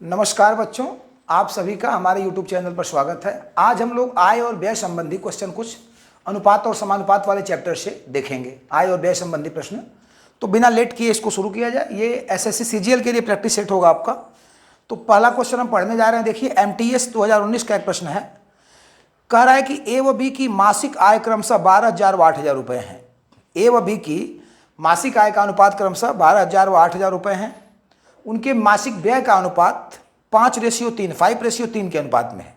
नमस्कार बच्चों, आप सभी का हमारे YouTube चैनल पर स्वागत है। आज हम लोग आय और व्यय संबंधी क्वेश्चन कुछ अनुपात और समानुपात वाले चैप्टर से देखेंगे। आय और व्यय संबंधी प्रश्न, तो बिना लेट किए इसको शुरू किया जाए। ये एसएससी सीजीएल के लिए प्रैक्टिस सेट होगा आपका। तो पहला क्वेश्चन हम पढ़ने जा रहे हैं। देखिए, एमटीएस 2019 का एक प्रश्न है। कह रहा है कि ए व बी की मासिक आय क्रमशः 12,000 व 8,000 रुपये हैं। ए व बी की मासिक आय का अनुपात क्रमशः 12,000 व 8,000 रुपये हैं। उनके मासिक व्यय का अनुपात 5:3 5:3 के अनुपात में है।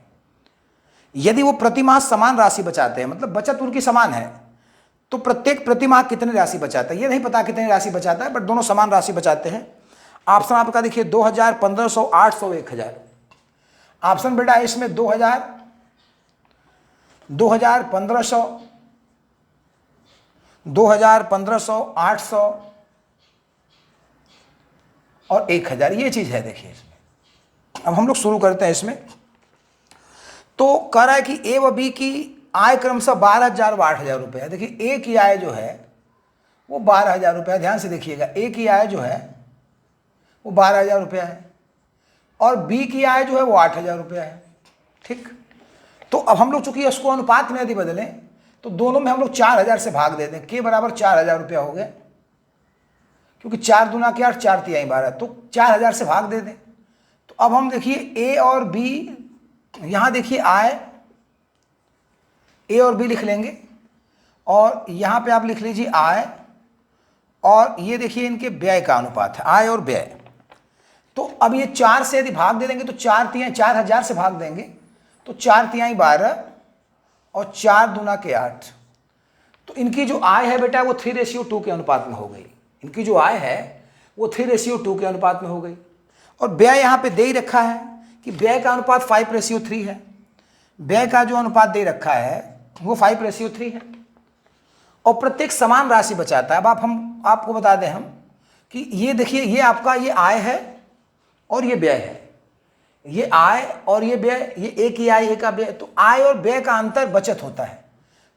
यदि वो प्रति माह समान राशि बचाते हैं, मतलब बचत उनकी समान है, तो प्रत्येक प्रति माह कितनी राशि बचाता है ये नहीं पता कितनी राशि बचाता है, बट दोनों समान राशि बचाते हैं। ऑप्शन आपका देखिए 2,000, 1,500, 800, 1,000। ऑप्शन बेटा है इसमें 2,000, 1,500, 2,000, 800 और 1,000, ये चीज है। देखिए इसमें अब हम लोग शुरू करते हैं इसमें। तो कह रहा है कि ए व बी की आय क्रमशः 12,000 व 8,000 रुपये है। देखिए ए की आय जो है वो 12,000 रुपये है। ध्यान से देखिएगा, ए की आय जो है वो 12,000 रुपया है और बी की आय जो है वो 8,000 रुपया है। ठीक, तो अब हम लोग चूंकि इसको अनुपात में यदि बदलें तो दोनों में हम लोग 4,000 से भाग दे दें। के बराबर 4,000 रुपया हो गए, क्योंकि 4 दूना के 8, 4 तिहाई 12, तो 4,000 से भाग दे दें। तो अब हम देखिए ए और बी, यहां देखिए आय, ए और बी लिख लेंगे और यहां पे आप लिख लीजिए आय, और ये देखिए इनके व्यय का अनुपात है, आय और व्यय। तो अब ये 4 से यदि भाग दे देंगे तो 4,000 से भाग देंगे तो 4 तिहाई 12 और 4 दूना के 8। तो इनकी जो आय है बेटा वो 3:2 के अनुपात में हो गई। इनकी जो आय है वो 3:2 के अनुपात में हो गई। और व्यय यहाँ पे दे ही रखा है कि व्यय का अनुपात 5:3 है। व्यय का जो अनुपात दे रखा है वो 5:3 है और प्रत्येक समान राशि बचाता है। अब हम आपको बता दें हम कि ये देखिए, ये आपका ये आय है और ये व्यय है। ये आय और ये व्यय, ये एक ही आय एक का व्यय। तो आय और व्यय का अंतर बचत होता है।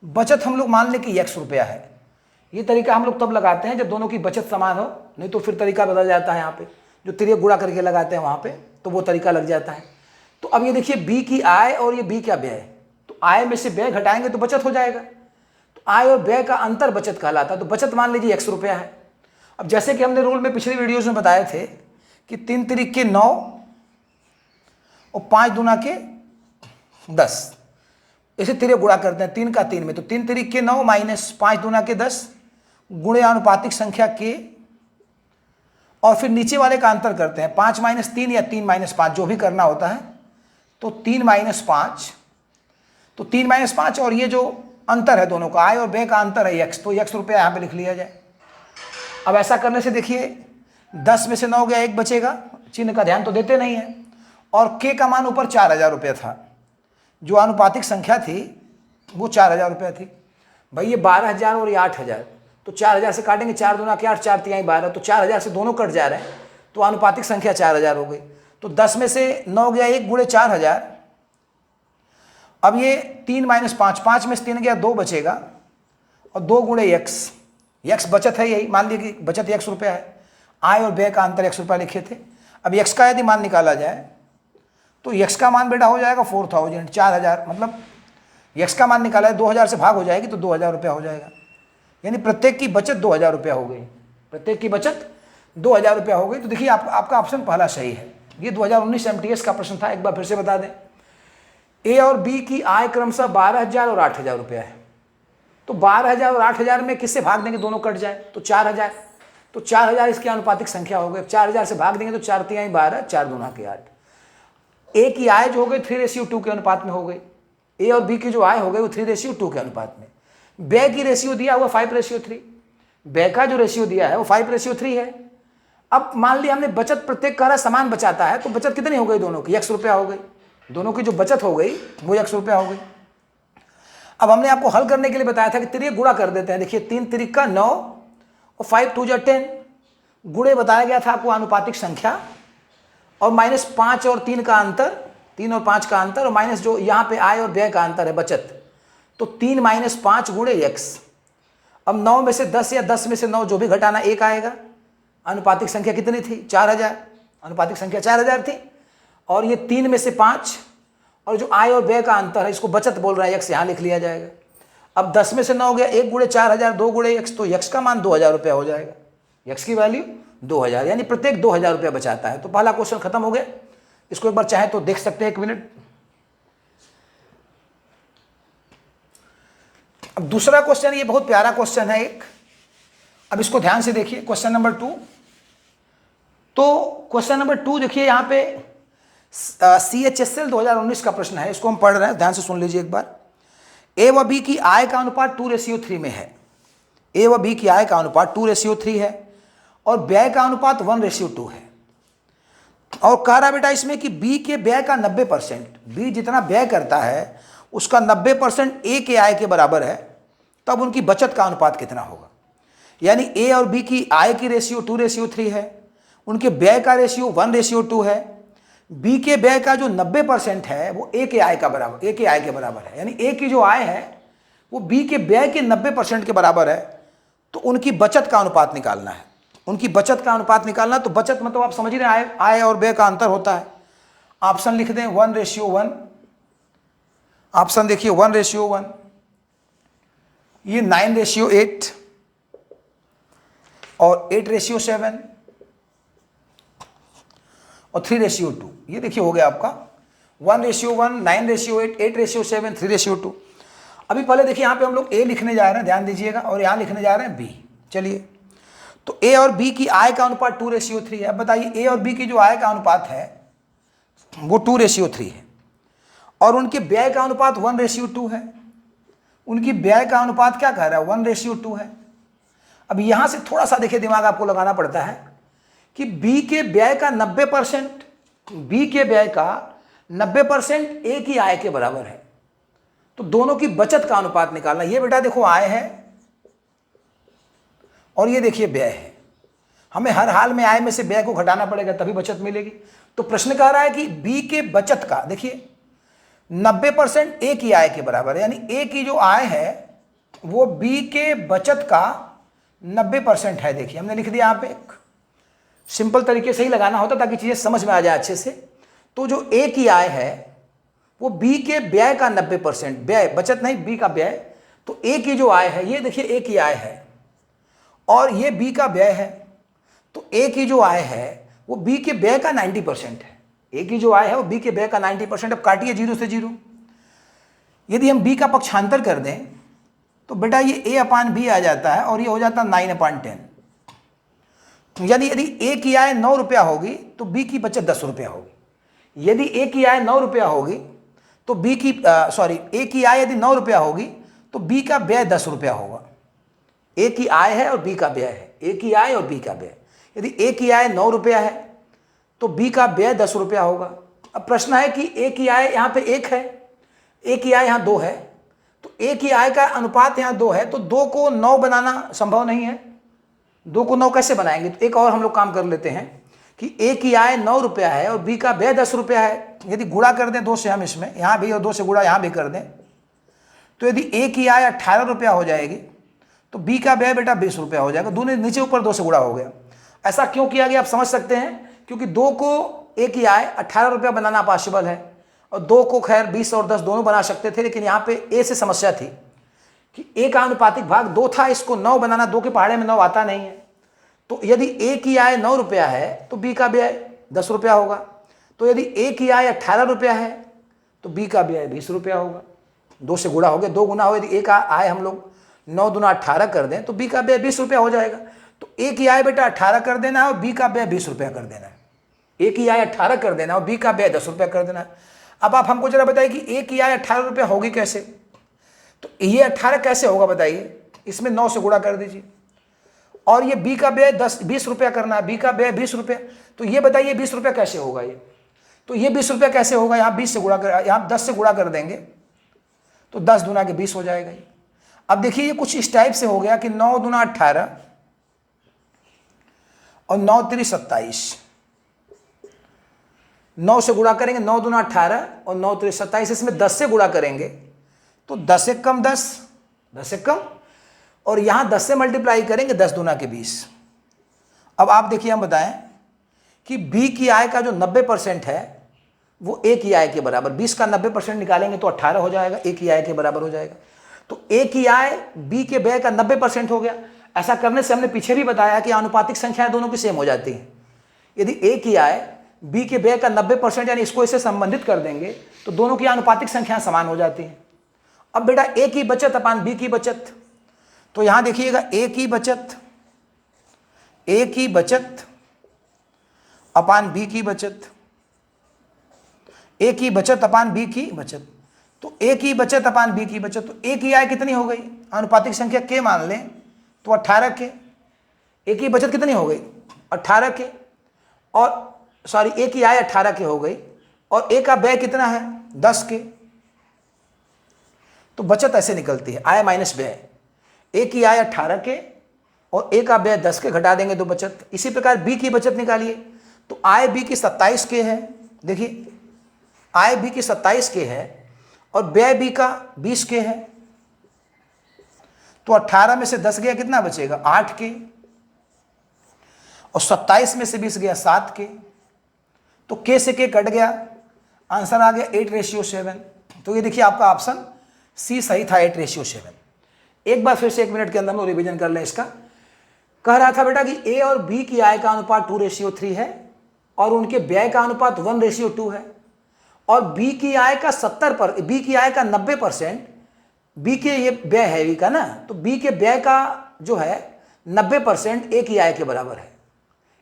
बचत हम लोग मान लें कि x रुपया है। ये तरीका हम लोग तब लगाते हैं जब दोनों की बचत समान हो, नहीं तो फिर तरीका बदल जाता है। यहाँ पे जो तिर्यक गुणा करके लगाते हैं वहाँ पे, तो वो तरीका लग जाता है। तो अब ये देखिए बी की आय और ये बी का व्यय, तो आय में से व्यय घटाएंगे तो बचत हो जाएगा। तो आय और व्यय का अंतर बचत कहलाता है। तो बचत मान लीजिए x रुपया है। अब जैसे कि हमने रूल में पिछली वीडियोज में बताए थे कि 3 तिरिक के 9 और 5 दूना के 10, इसे तिर्यक गुणा करते हैं 3 का 3 में। तो 3 तिरिक के 9 माइनस 5 दूना के 10 गुणे अनुपातिक संख्या के, और फिर नीचे वाले का अंतर करते हैं 5 - 3 या 3 - 5, जो भी करना होता है। तो 3 - 5, तो 3 - 5 और ये जो अंतर है दोनों का, आय और व्यय का अंतर है x, तो x रुपया यहाँ पे लिख लिया जाए। अब ऐसा करने से देखिए 10 में से 9 गया, 1 बचेगा, चिन्ह का ध्यान तो देते नहीं है। और k का मान ऊपर 4,000 रुपया था, जो अनुपातिक संख्या थी वो 4,000 रुपया थी। भाई ये 12,000 और ये 8,000, तो 4,000 से काटेंगे, 4 दूना के 8, 4 तिहाई 12, तो 4,000 से दोनों कट जा रहे हैं, तो अनुपातिक संख्या 4,000 हो गई। तो 10 में से 9 गया, 1 गुणे 4,000। अब ये 3 - 5, 5 में से 3 गया, 2 बचेगा, और 2 गुणे x बचत है, यही मान लीजिए कि बचत x रुपया है। आय और व्यय का अंतर x रुपया लिखे थे। अब x का यदि मान निकाला जाए तो x का मान बेटा हो जाएगा 4,000, 4,000, मतलब x का मान निकाला है 2,000 से भाग हो जाएगी तो 2,000 रुपया हो जाएगा। यानी प्रत्येक की बचत 2,000 रुपया हो गई। प्रत्येक की बचत 2,000 रुपया हो गई। तो देखिए आपका ऑप्शन पहला सही है। ये 2019 एमटीएस का प्रश्न था। एक बार फिर से बता दें, ए और बी की आय क्रमशः 12,000 और 8,000 रुपया है। तो 12,000 और 8,000 में किससे भाग देंगे, दोनों कट जाए, तो 4,000। तो 4,000 इसकी अनुपातिक संख्या हो गई। 4,000 से भाग देंगे तो 4 तिहाई 12, 4 दूना के 8। ए की आय जो हो गई 3:2 के अनुपात में हो गई। ए और बी की जो आय हो गई वो 3:2 के अनुपात में। व्यय की रेशियो दिया हुआ 5:3। व्यय का जो रेशियो दिया है वो 5:3 है। अब मान लिया हमने बचत प्रत्येक कह रहा समान बचाता है, तो बचत कितनी हो गई दोनों की, x रुपया हो गई। दोनों की जो बचत हो गई वो x रुपया हो गई। अब हमने आपको हल करने के लिए बताया था कि तिर्यक गुणा कर देते हैं। देखिए 3 तिरिक का 9 और 5 2 10, गुणे बताया गया था आपको अनुपातिक संख्या, और -5 और 3 का अंतर, 3 और 5 का अंतर, और माइनस जो यहाँ पे आय और व्यय का अंतर है बचत, तो 3 - 5 गुणे x। अब 9 में से 10 या 10 में से 9 जो भी घटाना 1 आएगा। अनुपातिक संख्या कितनी थी, 4,000। अनुपातिक संख्या 4,000 थी। और ये 3 में से 5, और जो आय और व्यय का अंतर है इसको बचत बोल रहा है, यक्स यहाँ लिख लिया जाएगा। अब 10 में से 9 हो गया, 1 गुणे 4000, 2 गुणे यक्स, तो यक्स का मान 2000 रुपया हो जाएगा। यक्स की वैल्यू 2000, यानी प्रत्येक 2000 रुपया बचाता है। तो पहला क्वेश्चन खत्म हो गया। इसको एक बार चाहे तो देख सकते हैं, 1 मिनट। अब दूसरा क्वेश्चन, ये बहुत प्यारा क्वेश्चन है एक। अब इसको ध्यान से देखिए, क्वेश्चन नंबर 2। तो क्वेश्चन नंबर 2 देखिए, यहाँ पे CHSL 2019 का प्रश्न है, इसको हम पढ़ रहे हैं, ध्यान से सुन लीजिए एक बार। ए व बी की आय का अनुपात 2:3 में है। ए व बी की आय का अनुपात 2:3 है और व्यय का अनुपात 1:2 है। और कह रहा बेटा इसमें कि बी के व्यय का 90%, बी जितना व्यय करता है उसका 90% ए के आय के बराबर है, तब उनकी बचत का अनुपात कितना होगा। यानी ए और बी की आय की रेशियो 2:3 है, उनके व्यय का रेशियो 1:2 है। बी के व्यय का जो 90% है वो ए के आय के बराबर है। यानी ए की जो आय है वो बी के व्यय के 90% के बराबर है। तो उनकी बचत का अनुपात निकालना है। उनकी बचत का अनुपात निकालना, तो बचत मतलब आप समझ रहे हैं, आय और व्यय का अंतर होता है। ऑप्शन लिख दें 1:1। ऑप्शन देखिए 1:1, ये 9:8 और 8:7 और 3:2। ये देखिए हो गया आपका 1:1, 9:8, 8:7, 3:2। अभी पहले देखिए यहाँ पे हम लोग ए लिखने जा रहे हैं, ध्यान दीजिएगा, और यहाँ लिखने जा रहे हैं बी। चलिए, तो ए और बी की आय का अनुपात 2:3 है। अब बताइए ए और बी की जो आय का अनुपात है वो 2:3 है और उनके व्यय का अनुपात 1:2 है। उनकी व्यय का अनुपात क्या कह रहा है, 1:2 है। अब यहाँ से थोड़ा सा देखिए दिमाग आपको लगाना पड़ता है कि बी के व्यय का 90%, बी के व्यय का 90% ए की आय के बराबर है। तो दोनों की बचत का अनुपात निकालना। ये बेटा देखो आय है और ये देखिए व्यय है। हमें हर हाल में आय में से व्यय को घटाना पड़ेगा, तभी बचत मिलेगी। तो प्रश्न कह रहा है कि बी के बचत का, देखिए 90% ए की आय के बराबर है। यानी ए की जो आय है वो बी के बचत का 90% है। देखिए हमने लिख दिया यहाँ पे, एक सिंपल तरीके से ही लगाना होता ताकि चीजें समझ में आ जाए अच्छे से। तो जो ए की आय है वो बी के व्यय का 90%, व्यय बचत नहीं, बी का व्यय। तो ए की जो आय है, ये देखिए ए की आय है और ये बी का व्यय है। तो ए की जो आय है वो बी के व्यय का 90% है। ए की जो आय है वो बी के व्यय का 90%। अब काटिए 0 से 0। यदि हम बी का पक्षांतर कर दें तो बेटा ये a/b आ जाता है और ये हो जाता है 9/10। यानी यदि ए की आय 9 रुपया होगी तो बी की बचत 10 रुपया होगी। यदि ए की आय 9 रुपया होगी तो बी की ए की आय यदि 9 रुपया होगी तो बी का व्यय 10 रुपया होगा। ए की आय है और बी का व्यय है, ए की आय और बी का व्यय। यदि ए की आय 9 रुपया है तो बी का व्यय 10 रुपया होगा। अब प्रश्न है कि ए की आय यहाँ पे 1 है, ए की आय यहाँ 2 है। तो ए की आय का अनुपात यहाँ 2 है, तो 2 को 9 बनाना संभव नहीं है। 2 को 9 कैसे बनाएंगे? तो एक और हम लोग काम कर लेते हैं कि ए की आय 9 रुपया है और बी का व्यय 10 रुपया है। यदि गुणा कर दें 2 से, हम इसमें यहाँ भी और 2 से गुणा यहाँ भी कर दें, तो यदि ए की आय 18 रुपया हो जाएगी तो बी का व्यय बेटा 20 रुपया हो जाएगा। दोनों नीचे ऊपर 2 से गुणा हो गया। ऐसा क्यों किया गया आप समझ सकते हैं, क्योंकि 2 को ए की आय 18 रुपया बनाना पॉसिबल है और 2 को खैर 20 और 10 दोनों बना सकते थे, लेकिन यहाँ पे ए से समस्या थी कि ए का अनुपातिक भाग 2 था, इसको 9 बनाना, 2 के पहाड़े में 9 आता नहीं है। तो यदि ए की आय 9 रुपया है तो बी का व्यय 10 रुपया होगा। तो यदि ए की आय 18 रुपया है तो बी का व्यय 20 रुपया होगा। 2 से गुणा हो गया, 2 गुना हो, यदि ए का आय हम लोग 9 दूना 18 कर दें तो बी का व्यय 20 रुपया हो जाएगा। तो ए की आय बेटा 18 कर देना है और बी का व्यय 20 रुपया कर देना है। ए की आय 18 कर देना और बी का व्यय 10 रुपया कर देना है। अब आप हमको जरा बताइए कि ए की आय 18 रुपया होगी कैसे? तो ये 18 कैसे होगा बताइए? इसमें 9 से गुणा कर दीजिए और ये बी का व्यय 20 रुपया करना है, बी का व्यय 20 रुपया। तो ये बताइए 20 रुपया कैसे होगा ये? तो ये 20 रुपया कैसे होगा? यहाँ 20 से गुणा कर, यहाँ 10 से गुणा कर देंगे तो 10 दूना के 20 हो जाएगा ये। अब देखिए ये कुछ इस टाइप से हो गया कि 9 दूना 18 और 9 3 27। 9 से गुणा करेंगे, 9 दूना 18 और 9 3 27। इसमें 10 से गुणा करेंगे तो 10 से कम 10, 10 से कम, और यहाँ 10 से मल्टीप्लाई करेंगे 10 दूना के 20। अब आप देखिए हम बताएं कि बी की आय का जो 90% है वो ए की आय के बराबर, 20 का 90% निकालेंगे तो 18 हो जाएगा, ए की आय के बराबर हो जाएगा। तो ए की आय बी के व्यय का 90% हो गया। ऐसा करने से हमने पीछे भी बताया कि आनुपातिक संख्याएं दोनों की सेम हो जाती हैं। यदि ए की आय बी के व्यय का 90% यानी इसको इससे संबंधित कर देंगे तो दोनों की आनुपातिक संख्याएं समान हो जाती हैं। अब बेटा ए की बचत अपान बी की बचत, तो यहां देखिएगा ए की बचत अपान बी की बचत, ए की बचत अपान बी की बचत। तो ए की बचत अपान बी की बचत, तो ए की आय कितनी हो गई, आनुपातिक संख्या के मान लें तो 18 के। ए की बचत कितनी हो गई 18 के, और सॉरी ए की आय 18 के हो गई, और ए का व्यय कितना है 10 के। तो बचत ऐसे निकलती है आय माइनस व्यय, ए की आय 18 के और ए का व्यय 10 के, घटा देंगे तो बचत। इसी प्रकार बी की बचत निकालिए, तो आय बी की 27 के है, देखिए आय बी की 27 के है और व्यय बी का 20 के है। तो 18 में से 10 गया कितना बचेगा 8 के, और 27 में से 20 गया 7 के। तो के से के कट गया, आंसर आ गया 8:7। तो ये देखिए आपका ऑप्शन सी सही था, 8:7। एक बार फिर से 1 मिनट के अंदर हम लोग रिवीजन कर लें इसका। कह रहा था बेटा कि ए और बी की आय का अनुपात 2:3 है और उनके व्यय का अनुपात 1:2 है, और बी की आय का 90%, बी के ये व्यय है बी का ना, तो बी के व्यय का जो है 90% ए की आय के बराबर है।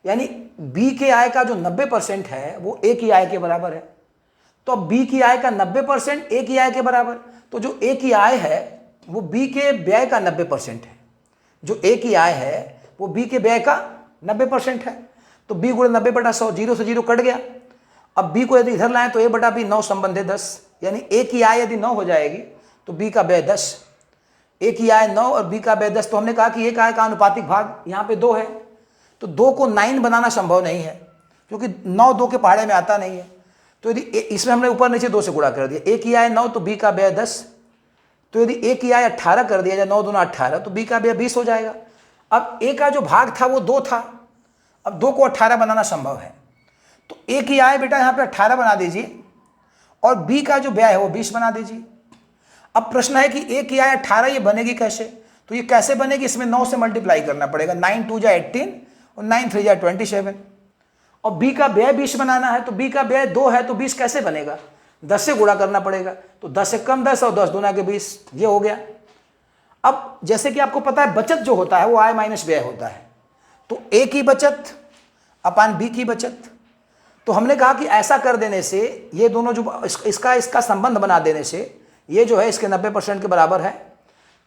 यानी बी के आय का जो 90% है वो ए की आय के बराबर है। तो अब बी की आय का 90% ए की आय के बराबर, तो जो ए की आय है वो बी के व्यय का 90% है, जो ए की आय है वो बी के व्यय का 90% है। तो बी गुणे 90/100, 0 से 0 कट गया। अब बी को यदि इधर लाएं तो ए बटा बी 9 संबंधे 10, यानी ए की आय यदि 9 हो जाएगी तो बी का व्यय 10। ए की आय 9 और बी का व्यय 10। तो हमने कहा कि ए का आय का अनुपातिक भाग यहाँ पे 2 है, तो 2 को 9 बनाना संभव नहीं है क्योंकि 9 2 के पहाड़े में आता नहीं है। तो यदि इसमें हमने ऊपर नीचे 2 से गुणा कर दिया, ए की आय 9 तो बी का व्यय 10। तो यदि ए की आय 18 कर दिया जाए, 9 दूना 18, तो बी का व्यय 20 हो जाएगा। अब ए का जो भाग था वो 2 था, अब 2 को 18 बनाना संभव है, तो ए की आय बेटा यहाँ पे 18 बना दीजिए और बी का जो व्यय है वो 20 बना दीजिए। अब प्रश्न है कि ए की आय 18 ये बनेगी कैसे, तो ये कैसे बनेगी, इसमें 9 से मल्टीप्लाई करना पड़ेगा, 9 2 जा 18 और 9 3 जा 27। और बी का व्यय 20 बनाना है, तो बी का व्यय 2 है तो 20 कैसे बनेगा, 10 से गुणा करना पड़ेगा, तो 10 से कम 10 और 10 दूना के 20, ये हो गया। अब जैसे कि आपको पता है बचत जो होता है वो आय माइनस व्यय होता है, तो ए की बचत अपान बी की बचत। तो हमने कहा कि ऐसा कर देने से ये दोनों जो इसका संबंध बना देने से ये जो है इसके 90% के बराबर है,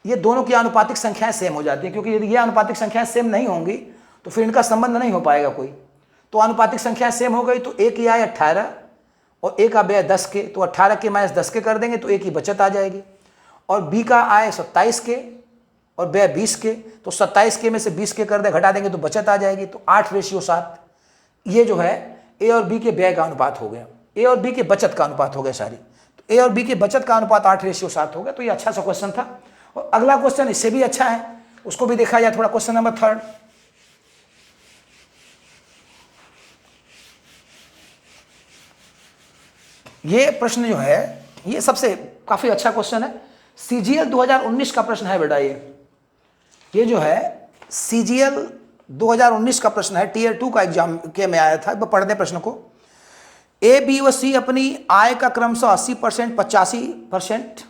ये दोनों की आनुपातिक संख्याएं सेम हो जाती है, क्योंकि यदि ये आनुपातिक संख्याएं सेम नहीं होंगी तो फिर इनका संबंध नहीं हो पाएगा कोई। तो आनुपातिक संख्याएं सेम हो गई, तो ए की आय 18 और ए का व्यय 10 के, तो 18 के माइनस 10 के कर देंगे तो ए की बचत आ जाएगी। और बी का आय 27 के और व्यय 20 के, तो 27 के में से 20 के कर दे घटा देंगे तो बचत आ जाएगी। तो 8:7 ये जो है ए और बी के व्यय का अनुपात हो गया, ए और बी के बचत का अनुपात हो गया सारी। तो ए और बी के बचत का अनुपात 8:7 हो गया। तो ये अच्छा सा क्वेश्चन था। और अगला क्वेश्चन इससे भी अच्छा है, उसको भी देखा जाए थोड़ा। क्वेश्चन नंबर 3, ये प्रश्न जो है ये सबसे काफी अच्छा क्वेश्चन है। सीजीएल 2019 का प्रश्न है बेटा, ये जो है सीजीएल 2019 का प्रश्न है, टीयर 2 का एग्जाम के में आया था। पढ़ दें प्रश्न को। ए बी व सी अपनी आय का क्रमशः 80%, 85%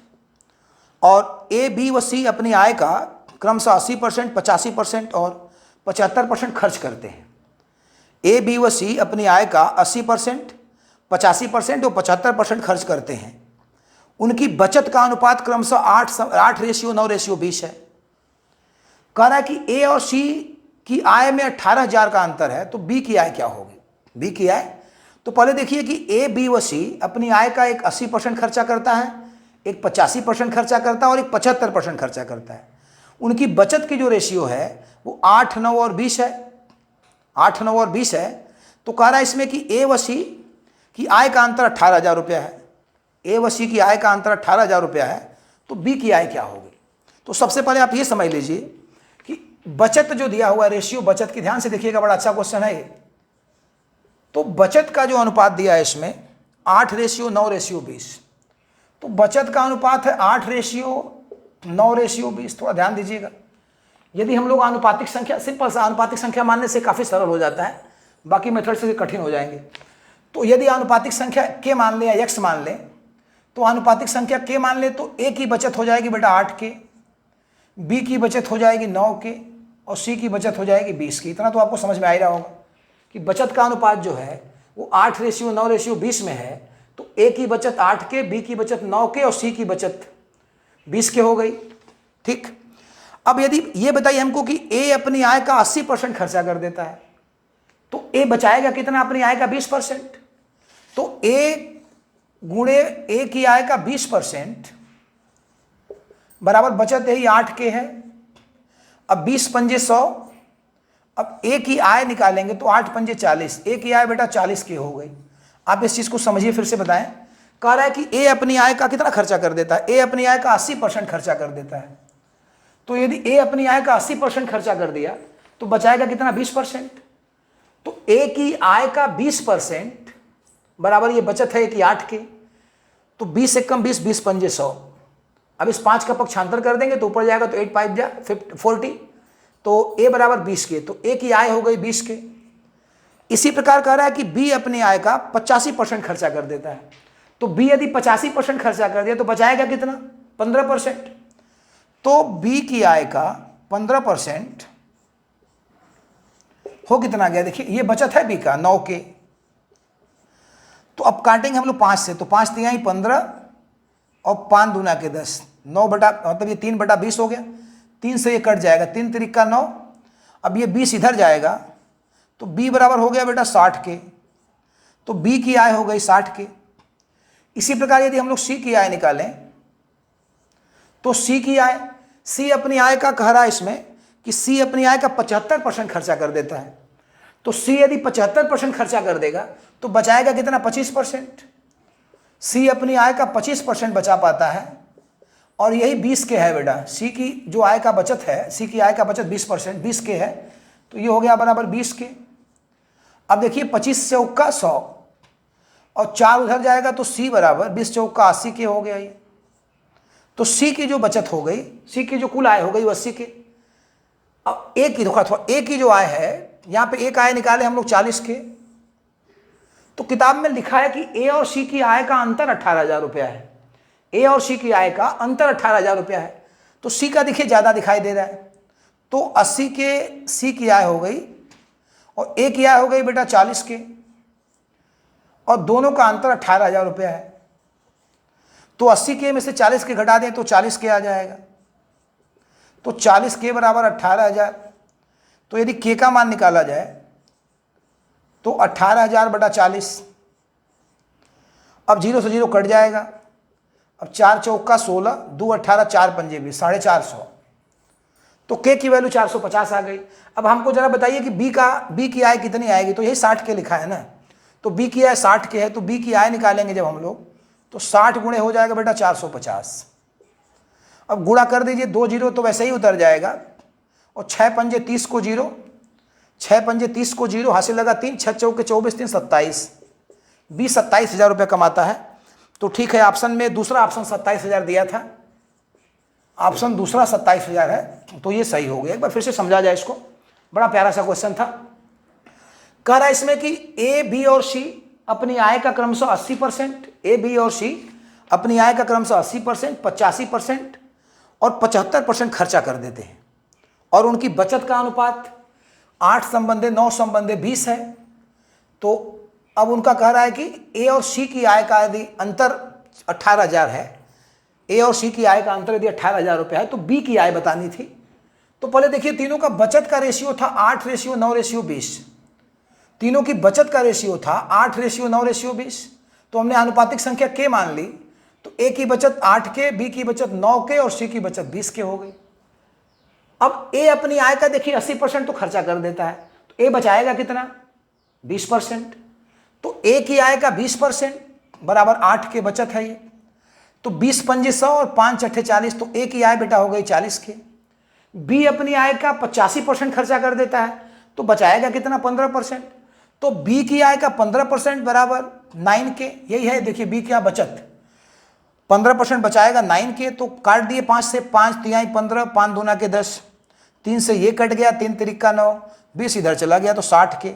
और ए बी व सी अपनी आय का क्रमशः 80%, 85% और 75% खर्च करते हैं। ए बी व सी अपनी आय का 80%, 85% और 75% खर्च करते हैं। उनकी बचत का अनुपात क्रमशः 8:9:20 है। कह रहा है कि ए और सी की आय में 18,000 का अंतर है, तो बी की आय क्या होगी। बी की आय, तो पहले देखिए कि ए बी व सी अपनी आय का एक 80% खर्चा करता है, एक 85% खर्चा करता है और एक 75% खर्चा करता है। उनकी बचत की जो रेशियो है वो 8, 9 और 20 है, 8, 9 और 20 है। तो कह रहा है इसमें कि ए व सी की आय का अंतर 18,000 रुपया है, ए व सी की आय का अंतर 18,000 रुपया है, तो बी की आय क्या होगी। तो सबसे पहले आप ये समझ लीजिए कि बचत जो दिया हुआ है, रेशियो बचत की, ध्यान से देखिएगा, बड़ा अच्छा क्वेश्चन है ये। तो बचत का जो अनुपात दिया है इसमें 8:9:20। तो बचत का अनुपात है 8:9:20। थोड़ा ध्यान दीजिएगा। यदि हम लोग आनुपातिक संख्या, सिंपल सा आनुपातिक संख्या मानने से काफ़ी सरल हो जाता है, बाकी मेथड से कठिन हो जाएंगे। तो यदि आनुपातिक संख्या k मान लें या x मान लें, तो आनुपातिक संख्या k मान लें तो a की बचत हो जाएगी बेटा 8k, b की बचत हो जाएगी 9k और c की बचत हो जाएगी 20 की। इतना तो आपको समझ में आ ही रहा होगा कि बचत का अनुपात जो है वो 8:9:20 में है। तो a की बचत 8k, b की बचत 9k और c की बचत 20k हो गई। ठीक। अब यदि ये बताइए हमको कि a अपनी आय का 80% खर्चा कर देता है, तो a बचाएगा कितना अपनी आय का 20%। तो a गुणे a की आय का 20% बराबर बचत यही 8k है। अब 20 पंजे 100। अब a की आय निकालेंगे तो 8 पंजे 40। a की आय बेटा 40k हो गई। आप इस चीज को समझिए, फिर से बताएं। कह रहा है कि a अपनी आय का कितना खर्चा कर देता है? a अपनी आय का 80% खर्चा कर देता है। तो यदि a अपनी आय का 80% खर्चा कर दिया तो बचाएगा कितना? 20%। तो a की आय का 20% बराबर ये बचत है कि 8k। तो 20 एक कम 20, 20 पंजे 100। अब इस 5 का पक्षांतर कर देंगे तो ऊपर जाएगा तो 8 5 जा 40। तो a बराबर 20k। तो a की आय हो गई 20k। इसी प्रकार कह रहा है कि b अपनी आय का 85% खर्चा कर देता है। तो b यदि 85% खर्चा कर दिया तो बचाएगा कितना? 15%। तो b की आय का 15% हो कितना गया? देखिए ये बचत है b का 9k। तो अब काटेंगे हम लोग 5 से। तो 5 तिहाई 15 और 5 दूना के 10। 9 बटा मतलब ये 3/20 हो गया। 3 से ये कट जाएगा, 3 तिरिका 9। अब ये 20 इधर जाएगा तो b बराबर हो गया बेटा 60k। तो b की आय हो गई 60k। इसी प्रकार यदि हम लोग c की आय निकालें तो c की आय, c अपनी आय का कह रहा है इसमें कि c अपनी आय का 75% खर्चा कर देता है। तो c यदि 75% खर्चा कर देगा तो बचाएगा कितना? 25%। c अपनी आय का 25% बचा पाता है और यही 20k है बेटा। c की जो आय का बचत है, c की आय का बचत 20%, 20k है। तो ये हो गया बराबर 20k। अब देखिए 25 चौका 100 और 4 उधर जाएगा तो c बराबर 20 चौका 80k हो गया ये। तो c की जो बचत हो गई, c की जो कुल आय हो गई वो 80k। अब a की थोड़ा a की जो आय है, यहाँ पे एक आय निकाले हम लोग 40k। तो किताब में लिखा है कि a और c की आय का अंतर 18,000 रुपया है। a और c की आय का अंतर 18,000 रुपया है। तो c का देखिए ज़्यादा दिखाई दे रहा है। तो 80k c की आय हो गई और a की आय हो गई बेटा 40k और दोनों का अंतर 18,000 रुपया है। तो 80k में से 40k घटा दें तो 40k आ जाएगा। तो 40k बराबर 18,000। तो यदि k का मान निकाला जाए तो 18,000 बटा 40। अब 0 से 0 कट जाएगा। अब 4 चौका 16, 2 18, 4 पंजे 20, 450। तो k की वैल्यू 450 आ गई। अब हमको जरा बताइए कि b की आय कितनी आएगी? तो यही 60k लिखा है ना। तो b की आय 60k है। तो b की आय निकालेंगे जब हम लोग तो 60 गुणे हो जाएगा बेटा 450। अब गुणा कर दीजिए, 2 0 तो वैसे ही उतर जाएगा और 6 पंजे 30 को 0, 6 पंजे 30 को 0, हासिल लगा 3, 6 चौके 24, 3 27। 27,000 रुपये कमाता है। तो ठीक है, ऑप्शन में दूसरा ऑप्शन 27,000 दिया था, ऑप्शन दूसरा 27,000 है। तो ये सही हो गया। एक बार फिर से समझा जाए इसको, बड़ा प्यारा सा क्वेश्चन था। कह रहा है इसमें कि ए बी और सी अपनी आय का क्रमशः 80%, ए बी और सी अपनी आय का क्रमशः 80%, 85% और 75% खर्चा कर देते हैं और उनकी बचत का अनुपात 8 संबंधे 9 संबंधे 20 है। तो अब उनका कह रहा है कि ए और सी की आय का यदि अंतर 18,000 है, ए और सी की आय का अंतर यदि 18,000 रुपये है, तो बी की आय बतानी थी। तो पहले देखिए तीनों का बचत का रेशियो था 8:9:20। तीनों की बचत का रेशियो था 8:9:20। तो हमने अनुपातिक संख्या k मान ली। तो ए की बचत 8k, बी की बचत 9k और सी की बचत 20k हो गई। अब ए अपनी आय का देखिए 80% तो खर्चा कर देता है। तो ए बचाएगा कितना? 20%। तो ए की आय का 20% बराबर 8k बचत है ये। तो 20 पंजे 100 और 5 6 40। तो ए की आय बेटा हो गई 40k। बी अपनी आय का 85% खर्चा कर देता है। तो बचाएगा कितना? 15%। तो बी की आय का 15% बराबर 9K, यही है। देखिए बी क्या बचत 15% बचाएगा 9K, तो काट दिए 5 से, 5 तिहाई 15, 5 दूना के 10, 3 से ये कट गया, 3 तिरिका 9, 20 इधर चला गया तो 60K।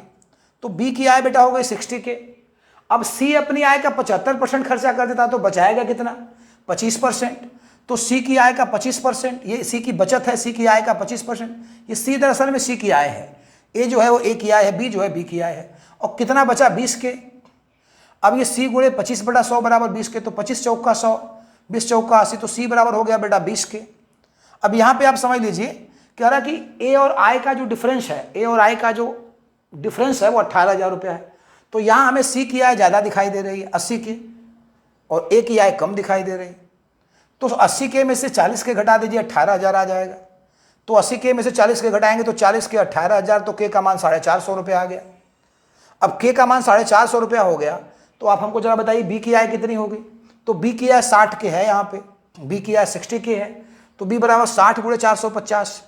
तो बी की आय बेटा हो गई 60K। अब सी अपनी आय का 75% खर्चा कर देता तो बचाएगा कितना 25%। तो सी की आय का 25%, ये सी की बचत है, सी की आय का 25%। ये सी दरअसल में सी की आय है, ए जो है वो ए की आय है, बी जो है बी की आय है। और कितना बचा 20K। अब ये सी गुणे 25/100 बराबर 20K, तो 25 चौका 100, 20 चौका 80, तो सी बराबर हो गया बेटा 20K। अब यहाँ पे आप समझ लीजिए कह रहा कि ए और आई का जो डिफरेंस है, ए और आई का जो डिफरेंस है वो 18,000 रुपया है। तो यहाँ हमें सी की आय ज़्यादा दिखाई दे रही है 80 की, और ए की आय कम दिखाई दे रही है। तो 80K में से 40K घटा दीजिए, 18,000 आ जाएगा। तो 80K में से 40K घटाएंगे तो 40K 18,000, तो K का मान 450 रुपया आ गया। अब K का मान 450 रुपया हो गया, तो आप हमको जरा बताइए बी की आय कितनी होगी। तो बी की आय 60K है, यहाँ पे बी की आय 60K है, तो बी बराबर 60 गुणे 450,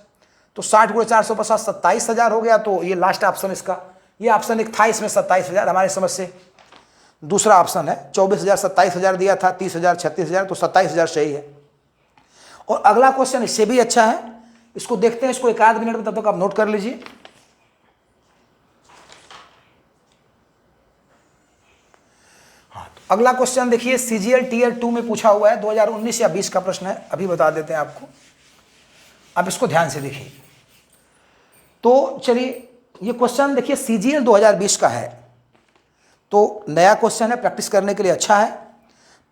तो 60 गुणे 450 27,000 हो गया। तो ये लास्ट ऑप्शन इसका, ये ऑप्शन एक था इसमें 27,000 हमारी समझ से। दूसरा ऑप्शन है 24,000 27,000 दिया था, 30,000 36,000, तो 27,000 सही है। और अगला क्वेश्चन इससे भी अच्छा है, इसको देखते हैं, इसको एक आध मिनट में, तब तक आप नोट कर लीजिए। हाँ, तो अगला क्वेश्चन देखिए सीजीएल टीयर 2 में पूछा हुआ है, 2019 या 20 का प्रश्न है, अभी बता देते हैं आपको। आप इसको ध्यान से देखिए। तो चलिए ये क्वेश्चन देखिए सीजीएल 2020 का है, तो नया क्वेश्चन है, प्रैक्टिस करने के लिए अच्छा है,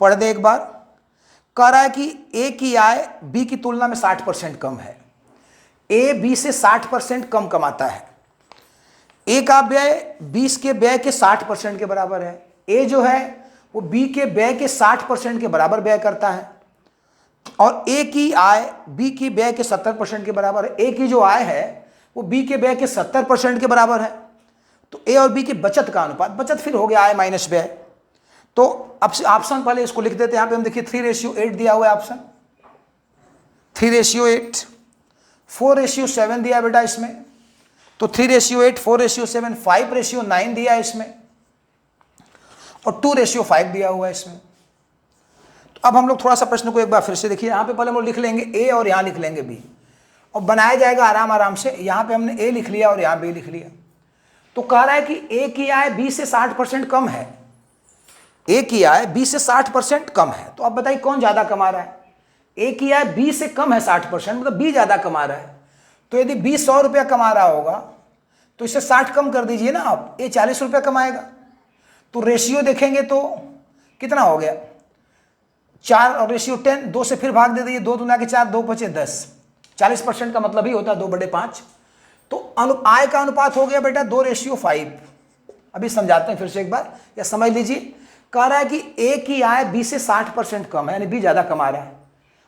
पढ़ दे एक बार। कह रहा है कि ए की आय बी की तुलना में 60% कम है। ए बी से 60% कम कमाता है। ए का व्यय 20 के व्यय के 60% के बराबर है। ए जो है वो बी के व्यय के 60% के बराबर व्यय करता है, और ए की आय बी की व्यय के 70% के बराबर है। ए की जो आय है वो बी के व्यय के 70% के बराबर है। तो ए और बी की बचत का अनुपात, बचत फिर हो गया आय माइनस व्यय। तो अब ऑप्शन पहले इसको लिख देते हैं। यहाँ पे हम देखिए 3:8 दिया हुआ है ऑप्शन, 3:8, 4:7 दिया बेटा इसमें, तो 3:8, 4:7, 5:9 दिया इसमें, और 2:5 दिया हुआ है इसमें। तो अब हम लोग थोड़ा सा प्रश्न को एक बार फिर से देखिए। यहाँ पे पहले हम लोग लिख लेंगे ए और यहाँ लिख लेंगे बी, और बनाया जाएगा आराम आराम से। यहाँ पे हमने ए लिख लिया और यहाँ बी लिख लिया। तो कह रहा है कि ए की आय बी से 60% कम है। ए की आय बी से 60% कम है। तो अब बताइए कौन ज्यादा कमा रहा है। ए की आय बी से कम है 60%, मतलब बी ज्यादा कमा रहा है। तो यदि बी 100 रुपया कमा रहा होगा तो इससे 60 कम कर दीजिए ना आप, ए 40 रुपया कमाएगा। तो रेशियो देखेंगे तो कितना हो गया 4 और रेशियो 10, 2 से फिर भाग दे दीजिए, 2 दूना के 4, 2 बचे 10, 40% का मतलब ही होता है 2/5। तो आय का अनुपात हो गया बेटा 2:5। अभी समझाते हैं फिर से एक बार, या समझ लीजिए। कह रहा है कि ए की आय बी से 60% कम है, यानी बी ज्यादा कमा रहा है,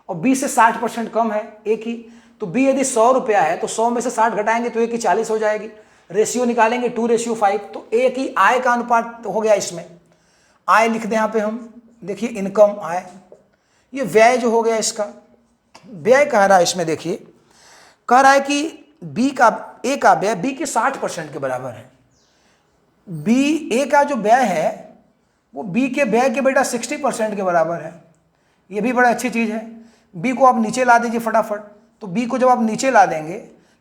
और बी से 60% कम है ए की। तो बी यदि 100 रुपया है तो 100 में से 60 घटाएंगे तो ए की 40 हो जाएगी। रेशियो निकालेंगे 2:5, तो ए की आय का अनुपात हो गया इसमें। आय लिख दें यहाँ पे हम, देखिए इनकम आय। ये व्यय जो हो गया इसका, व्यय कह रहा है इसमें, देखिए कह रहा है कि बी का ए का व्यय बी के 60% के बराबर है। बी ए का जो व्यय है वो बी के व्यय के बेटा 60% के बराबर है। ये भी बड़ा अच्छी चीज़ है। बी को आप नीचे ला दीजिए फटाफट। तो बी को जब आप नीचे ला देंगे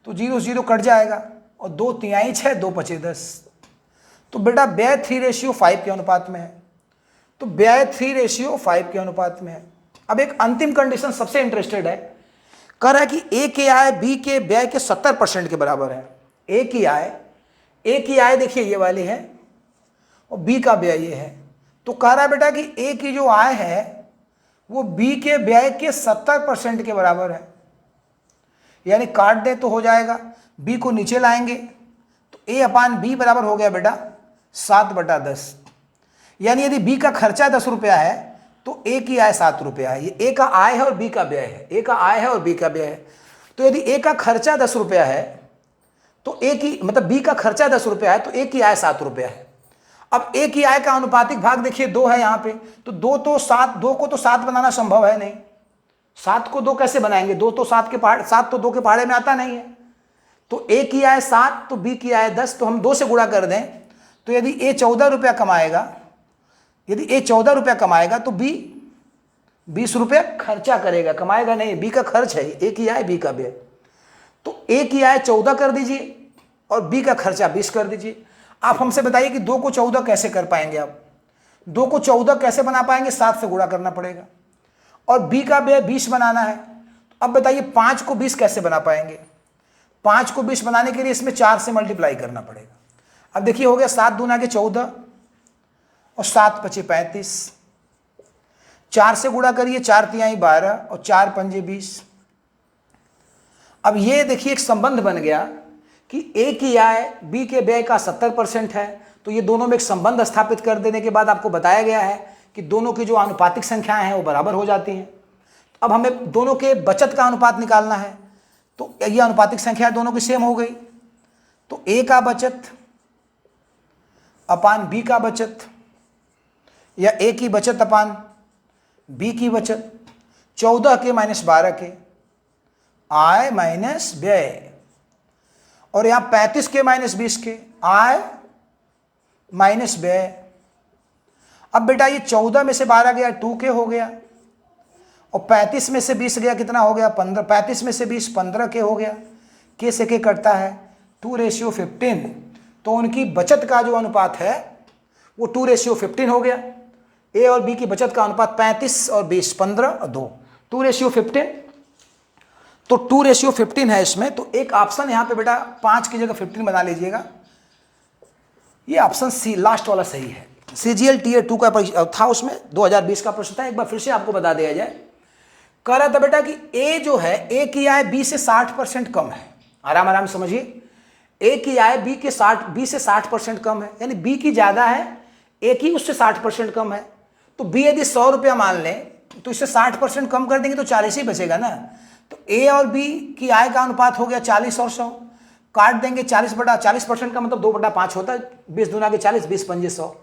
तो 0 0 कट जाएगा, और 2 तिहाई 6, 2 बचे 10। तो बेटा व्यय 3:5 के अनुपात में है। तो व्यय 3:5 के अनुपात में है। अब एक अंतिम कंडीशन सबसे इंटरेस्टेड है, कह रहा है कि ए की आय बी के व्यय के 70% के बराबर है। ए की आय देखिए ये वाली है, और बी का व्यय ये है। तो कह रहा है बेटा कि ए की जो आय है वो बी के व्यय के 70% के बराबर है। यानी काट दे तो हो जाएगा, बी को नीचे लाएंगे तो ए अपान बी बराबर हो गया बेटा 7/10। यानी यदि बी का खर्चा 10 रुपया है तो ए की आय 7 रुपया है। ये ए का आय है और बी का व्यय है, ए का आय है और बी का व्यय है। तो यदि ए का खर्चा 10 रुपया है तो ए की, मतलब बी का खर्चा 10 रुपया है तो ए की आय 7 रुपया है। अब ए की आय का अनुपातिक भाग देखिए 2 है यहाँ पे, तो 2 को तो 7 बनाना संभव है नहीं। 7 को 2 कैसे बनाएंगे, 2 तो 7 के पहाड़, 7 तो 2 के पहाड़े में आता नहीं है। तो ए की आय 7 तो बी की आय 10, तो हम 2 से गुणा कर दें। तो यदि ए 14 रुपया कमाएगा यदि ए 14 रुपया कमाएगा तो बी 20 रुपया खर्चा करेगा, कमाएगा नहीं। बी का खर्च है, ए की आय बी का व्यय। तो ए की आय 14 कर दीजिए और बी का खर्चा 20 कर दीजिए। आप हमसे बताइए कि 2 को 14 कैसे कर पाएंगे आप? 2 को 14 कैसे बना पाएंगे? 7 से गुणा करना पड़ेगा। और बी का व्यय 20 बनाना है। अब बताइए 5 को 20 कैसे बना पाएंगे? 5 को 20 बनाने के लिए इसमें 4 से मल्टीप्लाई करना पड़ेगा। अब देखिए हो गया 7 दूना के 14 और 7 पचे 35। 4 से गुणा करिए, 4 तिहाई 12 और 4 पंजे 20। अब ये देखिए एक संबंध बन गया कि ए की आय बी के व्यय का 70% है। तो ये दोनों में एक संबंध स्थापित कर देने के बाद आपको बताया गया है कि दोनों की जो आनुपातिक संख्याएं हैं वो बराबर हो जाती हैं। अब हमें दोनों के बचत का अनुपात निकालना है। तो ये आनुपातिक संख्या दोनों की सेम हो गई। तो ए का बचत अपान बी का बचत, या ए की बचत अपान बी की बचत, 14 के माइनस 12 के आय माइनस व्यय, और यहां 35 के माइनस 20 के आय माइनस व्यय। अब बेटा ये 14 में से 12 गया 2 के हो गया, और 35 में से 20 गया कितना हो गया 15। 35 में से 20 15 के हो गया। के से के कटता है 2:15। तो उनकी बचत का जो अनुपात है वो 2:15 हो गया। ए और बी की बचत का अनुपात 35 और 20 15 और 2 2:15। तो 2:15 है इसमें। तो एक ऑप्शन यहाँ पे बेटा 5 की जगह 15 बना लीजिएगा। ये ऑप्शन सी लास्ट वाला सही है। CGL Tier 2 का था, उसमें 2020 का प्रश्न था। एक बार फिर से आपको बता दिया जाए। कह रहा था बेटा कि ए जो है, ए की आय बी से 60% कम है। आराम आराम समझिए। ए की आय बी से 60% कम है, यानी बी की ज्यादा है, ए की उससे 60% कम है। तो बी यदि 100 रुपया मान लें तो इससे 60% कम कर देंगे तो 40 ही बचेगा ना। तो ए और बी की आय का अनुपात हो गया 40 और 100। काट देंगे 40% का मतलब 2/5 होता है। 20 दूना के 40, 20 पंजे 100।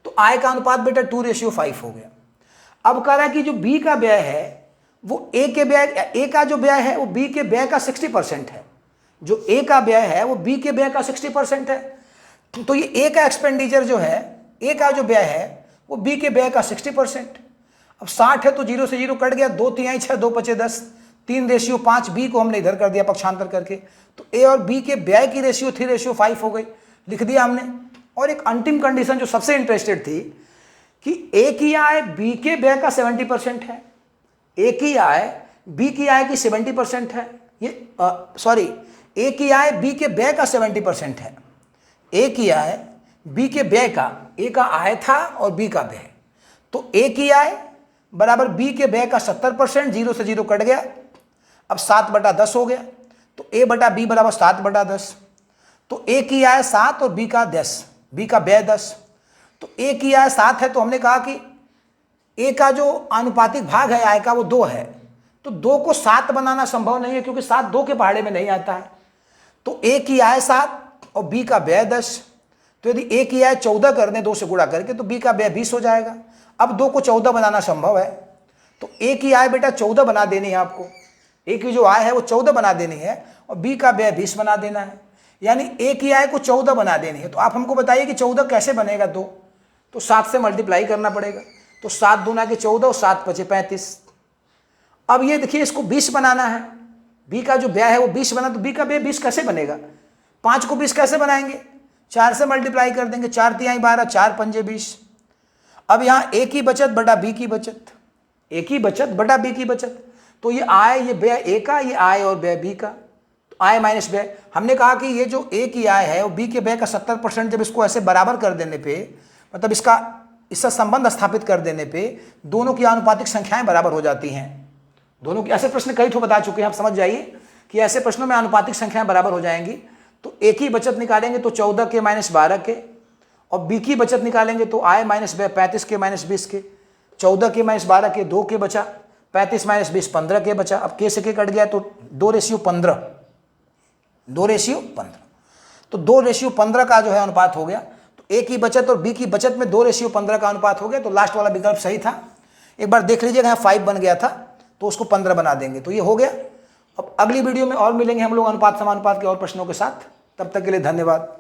तो आय का अनुपात बेटा 2:5 हो गया। अब कह रहा है कि जो बी का व्यय है वो ए का जो व्यय है वो बी के व्यय का 60% है। जो ए का व्यय है वो बी के व्यय का 60% है। तो ये ए का एक्सपेंडिचर जो है, ए का जो व्यय है वो बी के व्यय का 60%। अब 60 है तो 0 से 0 कट गया, 2 तिहाई 6 2 पचे 10, 3:5 बी को हमने इधर कर दिया पक्षांतर करके। तो ए और बी के व्यय की रेशियो 3:5 हो गई, लिख दिया हमने। और एक अंतिम कंडीशन जो सबसे इंटरेस्टेड थी कि ए की आय बी के व्यय का 70% है। ए की आय बी की आय की 70% है। ए की आय बी के व्यय का 70% है। ए की आय बी के व्यय का, ए का आय था और बी का व्यय। तो ए की आय बराबर बी के व्यय का 70%, 0 से 0 कट गया। अब 7/10 हो गया। तो ए बटा बी बराबर 7/10। तो ए की आय 7 और बी का 10, बी का व्यय 10। तो ए की आय 7 है तो हमने कहा कि ए का जो आनुपातिक भाग है आय का वो 2 है। तो 2 को 7 बनाना संभव नहीं है क्योंकि 7 2 के पहाड़े में नहीं आता है। तो ए की आय 7 और बी का व्यय 10। तो यदि ए की आय 14 कर दें 2 से गुणा करके तो बी का व्यय 20 हो जाएगा। अब 2 को 14 बनाना संभव है। तो ए की आय बेटा 14 बना देनी है आपको। ए की जो आय है वो 14 बना देनी है और बी का व्यय 20 बना देना है। यानी ए की आय को 14 बना देनी है। तो आप हमको बताइए कि 14 कैसे बनेगा? तो 7 से मल्टीप्लाई करना पड़ेगा। तो 7 दूना के 14 और 7 पचे 35। अब ये देखिए इसको 20 बनाना है। बी का जो व्यय है वो 20 बना, तो बी का व्यय 20 कैसे बनेगा? 5 को 20 कैसे बनाएंगे? 4 से मल्टीप्लाई कर देंगे। 4 तिहाई 12, 4 पंजे 20। अब यहाँ ए की बचत बटा बी की बचत, ए की बचत बटा बी की बचत। तो ये आय, ये व्यय ए का, ये आय और व्यय बी का। तो आय माइनस व्यय। हमने कहा कि ये जो ए की आय है वो बी के व्यय का 70%, जब इसको ऐसे बराबर कर देने पे, मतलब इसका संबंध स्थापित कर देने पे दोनों की आनुपातिक संख्याएं बराबर हो जाती हैं। दोनों की, ऐसे प्रश्न कई ठो बता चुके हैं, आप समझ जाइए कि ऐसे प्रश्नों में आनुपातिक संख्याएं बराबर हो जाएंगी। तो ए की बचत निकालेंगे तो 14 के माइनस 12 के, और बी की बचत निकालेंगे तो आय माइनस व्यय 35 के माइनस 20 के। 14 के माइनस 12 के 2 के बचा, 35 माइनस 20 15 के बचा। अब के से के कट गया तो 2:15, 2:15। तो 2:15 का जो है अनुपात हो गया। तो ए की बचत और बी की बचत में 2:15 का अनुपात हो गया। तो लास्ट वाला विकल्प सही था। एक बार देख लीजिएगा, यहाँ 5 बन गया था तो उसको 15 बना देंगे, तो ये हो गया। अब अगली वीडियो में और मिलेंगे हम लोग अनुपात समानुपात के और प्रश्नों के साथ। तब तक के लिए धन्यवाद।